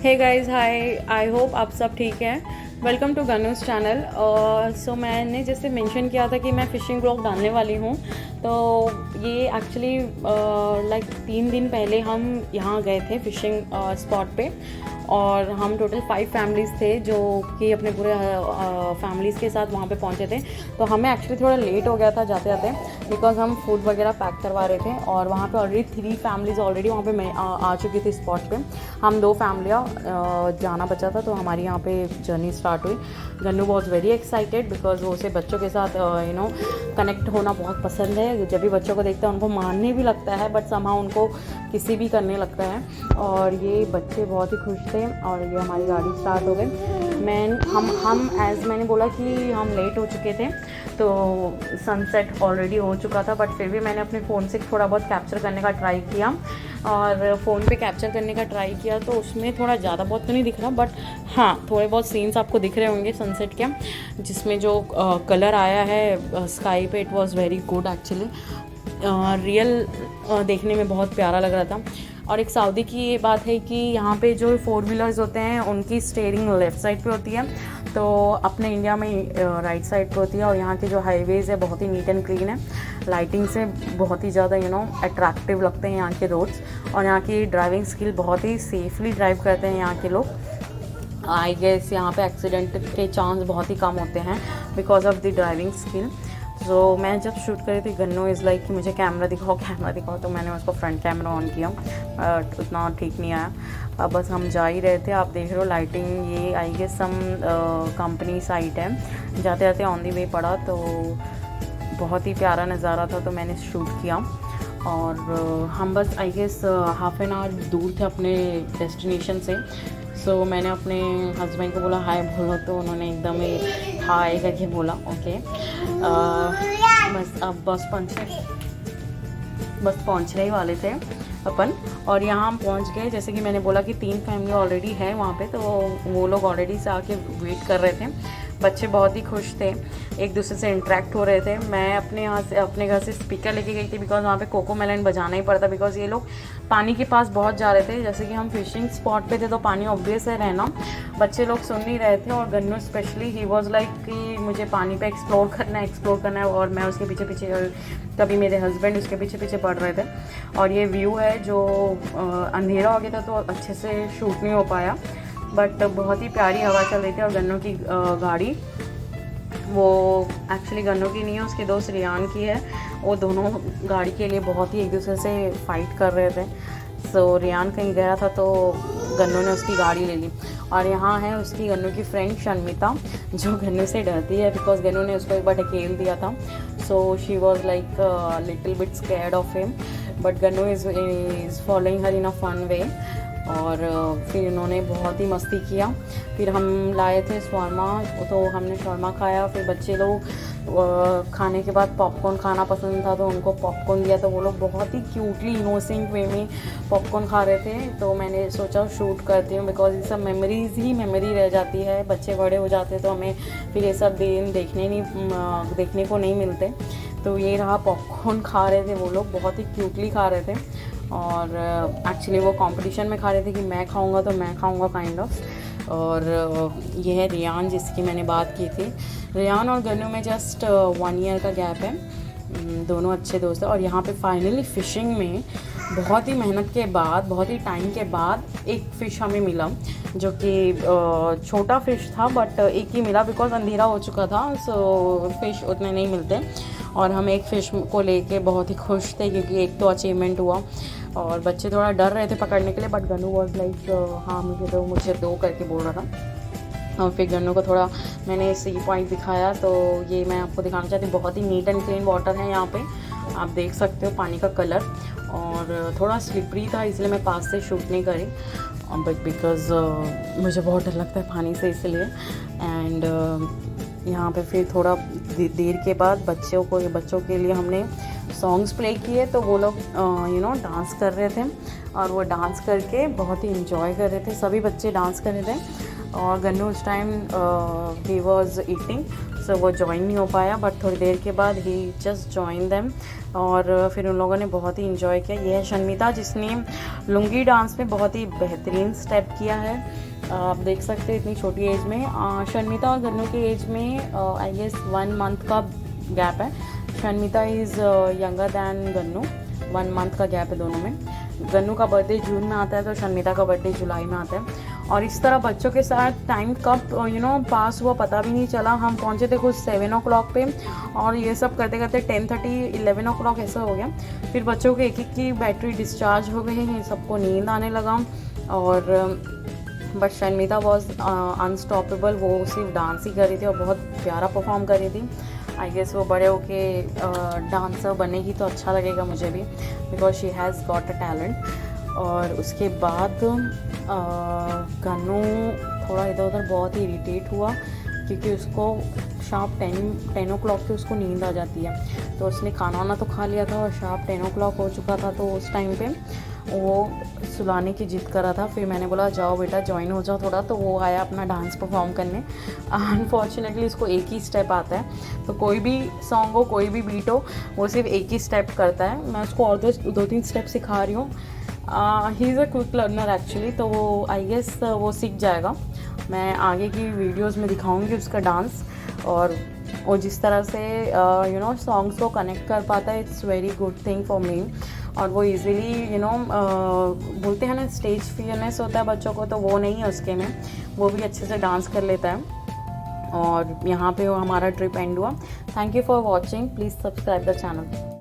Hey guys, hi. I hope आप सब ठीक हैं। वेलकम टू गनूस चैनल। सो मैंने जैसे मेंशन किया था कि मैं फ़िशिंग ब्लॉग डालने वाली हूँ, तो ये एक्चुअली लाइक 3 दिन पहले हम यहाँ गए थे फ़िशिंग स्पॉट पे, और हम टोटल 5 फैमिलीज़ थे जो कि अपने पूरे फैमिलीज़ के साथ वहाँ पे पहुँचे थे। तो हमें एक्चुअली थोड़ा लेट हो गया था जाते जाते, बिकॉज हम फूड वगैरह पैक करवा रहे थे, और वहाँ पे ऑलरेडी 3 फैमिलीज़ ऑलरेडी वहाँ पे आ चुकी थी स्पॉट पे। हम 2 फैमिलियाँ जाना बचा था, तो हमारी यहाँ पे जर्नी स्टार्ट हुई। Gannu was very excited because वो उसे बच्चों के साथ कनेक्ट होना बहुत पसंद है। जब भी बच्चों को देखता है उनको मारने भी लगता है, बट समहाउ उनको किसी भी करने लगता है। और ये बच्चे बहुत ही खुश थे, और ये हमारी गाड़ी स्टार्ट हो गई। हम एज मैंने बोला कि हम लेट हो चुके थे, तो सनसेट ऑलरेडी हो चुका था, बट फिर भी मैंने अपने फ़ोन से थोड़ा बहुत कैप्चर करने का ट्राई किया, और फ़ोन पे कैप्चर करने का ट्राई किया तो उसमें थोड़ा ज़्यादा बहुत तो नहीं दिख रहा, बट हाँ थोड़े बहुत सीन्स आपको दिख रहे होंगे सनसेट के, जिसमें जो कलर आया है स्काई पे, it was very good actually. Real देखने में बहुत प्यारा लग रहा था। और एक सऊदी की ये बात है कि यहाँ पे जो 4 व्हीलर्स होते हैं उनकी स्टीयरिंग लेफ़्ट साइड पे होती है, तो अपने इंडिया में राइट साइड पे होती है। और यहाँ के जो हाईवेज़ है बहुत ही नीट एंड क्लीन है, लाइटिंग से बहुत ही ज़्यादा अट्रैक्टिव लगते हैं यहाँ के रोड्स। और यहाँ की ड्राइविंग स्किल, बहुत ही सेफली ड्राइव करते हैं यहाँ के लोग। आई गेस यहाँ पे एक्सीडेंट के चांस बहुत ही कम होते हैं because of the driving skill. तो मैं जब शूट कर रही थी, गन्नू इज़ लाइक कि मुझे कैमरा दिखाओ, तो मैंने उसको फ्रंट कैमरा ऑन किया, बट उतना ठीक नहीं आया। अब बस हम जा ही रहे थे, आप देख रहे हो लाइटिंग, ये I guess some company site है। जाते जाते ऑन दी वे पड़ा, तो बहुत ही प्यारा नज़ारा था, तो मैंने शूट किया। और हम बस I guess half an hour दूर थे अपने डेस्टिनेशन से। सो मैंने अपने हस्बैंड को बोला हाय बोलो, तो उन्होंने एकदम ही हाय करके बोला ओके। बस अब बस पहुंचने ही वाले थे अपन, और यहाँ हम पहुँच गए। जैसे कि मैंने बोला कि 3 फैमिली ऑलरेडी है वहाँ पे, तो वो लोग ऑलरेडी से आके वेट कर रहे थे। बच्चे बहुत ही खुश थे, एक दूसरे से इंटरेक्ट हो रहे थे। मैं अपने घर से स्पीकर लेके गई थी बिकॉज वहाँ पे कोको मेलन बजाना ही पड़ता, बिकॉज ये लोग पानी के पास बहुत जा रहे थे। जैसे कि हम फिशिंग स्पॉट पे थे, तो पानी ऑब्वियस है रहना, बच्चे लोग सुन नहीं रहे थे। और Gannu specially he was like कि मुझे पानी पे एक्सप्लोर करना है, और मैं उसके पीछे पीछे, तभी मेरे हस्बैंड उसके पीछे पीछे पड़ रहे थे। और ये व्यू है जो अंधेरा हो गया था तो अच्छे से शूट नहीं हो पाया, बट बहुत ही प्यारी हवा चल रही थी। और गन्नू की गाड़ी, वो एक्चुअली गन्नू की नहीं है, उसके दोस्त रियान की है। वो दोनों गाड़ी के लिए बहुत ही एक दूसरे से फाइट कर रहे थे। सो रियान कहीं गया था तो गन्नू ने उसकी गाड़ी ले ली। और यहाँ है उसकी गन्नू की फ्रेंड शर्मिता, जो गन्नू से डरती है बिकॉज गन्नू ने उसको एक बार ढकेल दिया था। So she was like little bit scared of him, but Gannu is following her in a fun way. और फिर इन्होंने बहुत ही मस्ती किया। फिर हम लाए थे शॉर्मा, तो हमने शॉर्मा खाया। फिर बच्चे लोग खाने के बाद पॉपकॉर्न खाना पसंद था, तो उनको पॉपकॉर्न दिया, तो वो लोग बहुत ही क्यूटली इनोसेंट वे में पॉपकॉर्न खा रहे थे। तो मैंने सोचा शूट करती हूँ, बिकॉज ये सब मेमोरीज़ ही मेमोरी रह जाती है। बच्चे बड़े हो जाते हैं तो हमें फिर ये सब दिन देखने को नहीं मिलते। तो ये रहा, पॉपकॉर्न खा रहे थे वो लोग, बहुत ही क्यूटली खा रहे थे। और एक्चुअली वो कंपटीशन में खा रहे थे कि मैं खाऊंगा तो मैं खाऊंगा काइंड ऑफ। और ये है रियान, जिसकी मैंने बात की थी। रियान और गन्नू में जस्ट 1 ईयर का गैप है, दोनों अच्छे दोस्त हैं। और यहाँ पे फाइनली फ़िशिंग में बहुत ही मेहनत के बाद, बहुत ही टाइम के बाद एक फ़िश हमें मिला, जो कि छोटा फ़िश था, बट एक ही मिला बिकॉज अंधेरा हो चुका था। सो फ़िश उतने नहीं मिलते, और हम एक फ़िश को लेके बहुत ही खुश थे क्योंकि एक तो अचीवमेंट हुआ। और बच्चे थोड़ा डर रहे थे पकड़ने के लिए, बट गन्नू वॉज लाइक हाँ मुझे दो करके बोल रहा था। और फिर गन्नू को थोड़ा मैंने सी पॉइंट दिखाया, तो ये मैं आपको दिखाना चाहती हूँ। बहुत ही नीट एंड क्लीन वाटर है यहाँ पे, आप देख सकते हो पानी का कलर। और थोड़ा स्लिपरी था, इसलिए मैं पास से शूट नहीं करी, बट बिकॉज मुझे बहुत डर लगता है पानी से, इसलिए। एंड यहाँ पे फिर थोड़ा देर के बाद बच्चों के लिए हमने सॉन्ग्स प्ले किए, तो वो लोग डांस कर रहे थे, और वो डांस करके बहुत ही इन्जॉय कर रहे थे। सभी बच्चे डांस कर रहे थे। और गन्नू उस टाइम ही वॉज ईटिंग, सो वो ज्वाइन नहीं हो पाया, बट थोड़ी देर के बाद ही जस्ट ज्वाइन देम और फिर उन लोगों ने बहुत ही इन्जॉय किया। ये है शर्मिता जिसने लुंगी डांस में बहुत ही बेहतरीन स्टेप किया है। आप देख सकते हैं इतनी छोटी एज में। शर्मिता और गन्नू की एज में आई गेस 1 मंथ का गैप है। Sharmita is younger than Gannu, 1 month का गैप है दोनों में। गन्नू का बर्थडे जून में आता है तो शर्मिता का बर्थडे जुलाई में आता है। और इस तरह बच्चों के साथ टाइम कब पास हुआ पता भी नहीं चला। हम पहुंचे थे कुछ 7 o'clock पे और ये सब करते करते 10:30 11 o'clock ऐसा हो गया। फिर बच्चों के एक एक की बैटरी डिस्चार्ज हो गई, सबको नींद आने लगा। और बट शर्मिता वॉज अनस्टॉपेबल, वो सिर्फ डांस ही कर रही थी और बहुत प्यारा परफॉर्म कर रही थी। आई गेस वो बड़े होके डांसर बनेगी तो अच्छा लगेगा मुझे भी, because she has got a talent. और उसके बाद गन्नू थोड़ा इधर उधर बहुत ही इरिटेट हुआ क्योंकि उसको शार्प 10 o'clock पे उसको नींद आ जाती है। तो उसने खाना वाना तो खा लिया था और शार्प 10 o'clock हो चुका था, तो उस टाइम पे वो सुलाने की जिद कर रहा था। फिर मैंने बोला जाओ बेटा ज्वाइन हो जाओ थोड़ा, तो वो आया अपना डांस परफॉर्म करने। अनफॉर्चुनेटली उसको एक ही स्टेप आता है, तो कोई भी सॉन्ग हो कोई भी बीट हो वो सिर्फ एक ही स्टेप करता है। मैं उसको और 2-3 स्टेप सिखा रही हूँ। He is a quick learner actually, तो वो आई गेस वो सीख जाएगा। मैं आगे की वीडियोज़ में दिखाऊँगी उसका डांस, और वो जिस तरह से सॉन्ग्स को कनेक्ट कर पाता है, it's very good thing for me. और वो इजीली बोलते हैं ना स्टेज फियरनेस होता है बच्चों को, तो वो नहीं है उसके में, वो भी अच्छे से डांस कर लेता है। और यहाँ पे वो हमारा ट्रिप एंड हुआ। Thank you for watching, please subscribe the channel.